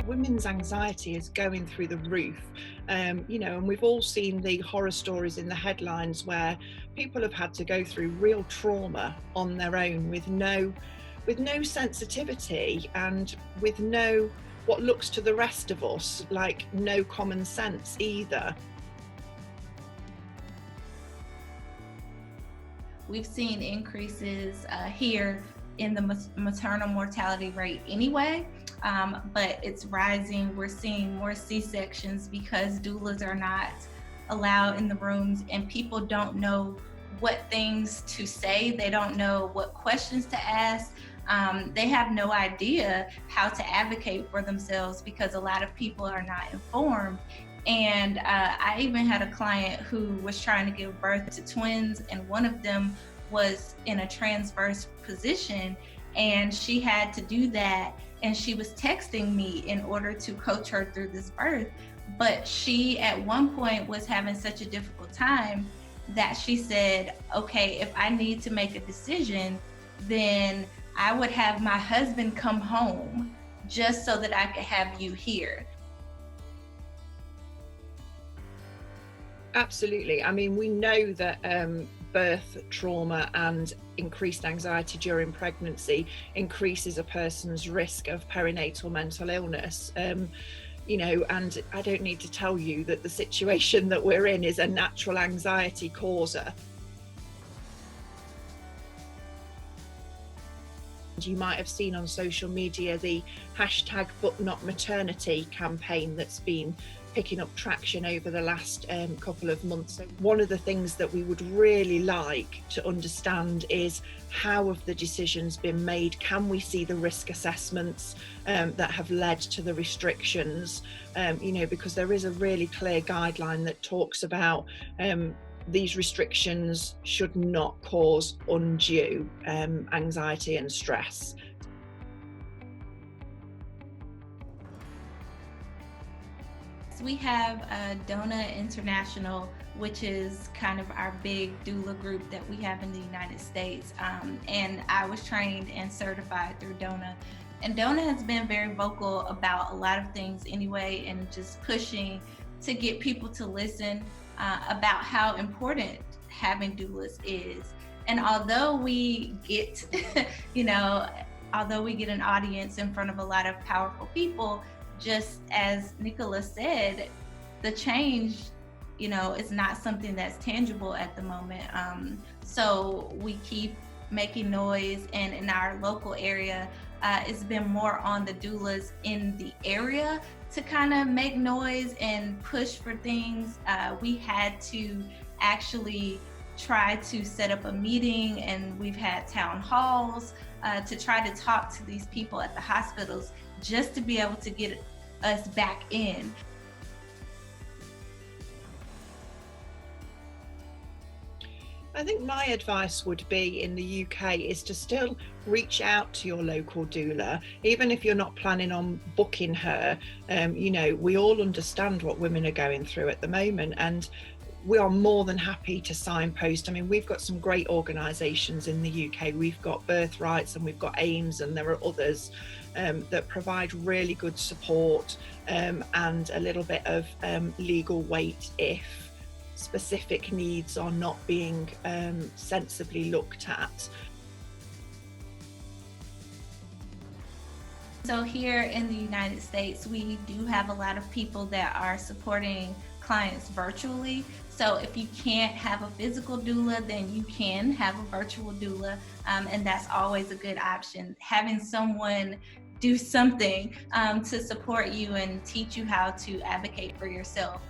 women's anxiety is going through the roof. And we've all seen the horror stories in the headlines where people have had to go through real trauma on their own with no sensitivity and with no, what looks to the rest of us like no common sense either. We've seen increases here in the maternal mortality rate anyway, but it's rising. We're seeing more C-sections because doulas are not allowed in the rooms and people don't know what things to say. They don't know what questions to ask. They have no idea how to advocate for themselves because a lot of people are not informed. And I even had a client who was trying to give birth to twins, and one of them was in a transverse position, and she had to do that. And she was texting me in order to coach her through this birth. But she, at one point, was having such a difficult time that she said, okay, if I need to make a decision, then I would have my husband come home just so that I could have you here. Absolutely. I mean, we know that birth trauma and increased anxiety during pregnancy increases a person's risk of perinatal mental illness. And I don't need to tell you that the situation that we're in is a natural anxiety causer. You might have seen on social media the #ButNotMaternity campaign that's been picking up traction over the last couple of months. So one of the things that we would really like to understand is how have the decisions been made? Can we see the risk assessments that have led to the restrictions? Because there is a really clear guideline that talks about these restrictions should not cause undue anxiety and stress. We have Doula International, which is kind of our big doula group that we have in the United States. And I was trained and certified through Doula. And Doula has been very vocal about a lot of things anyway, and just pushing to get people to listen about how important having doulas is. And although we get, although we get an audience in front of a lot of powerful people, just as Nicola said, the change, is not something that's tangible at the moment. So we keep making noise, and in our local area, it's been more on the doulas in the area to kind of make noise and push for things. We had to actually try to set up a meeting, and we've had town halls to try to talk to these people at the hospitals just to be able to get us back in. I think my advice would be in the UK is to still reach out to your local doula, even if you're not planning on booking her. We all understand what women are going through at the moment, and we are more than happy to signpost. I mean, we've got some great organisations in the UK. We've got Birthrights and we've got AIMS, and there are others that provide really good support and a little bit of legal weight if specific needs are not being sensibly looked at. So here in the United States, we do have a lot of people that are supporting clients virtually. So if you can't have a physical doula, then you can have a virtual doula, and that's always a good option. Having someone do something to support you and teach you how to advocate for yourself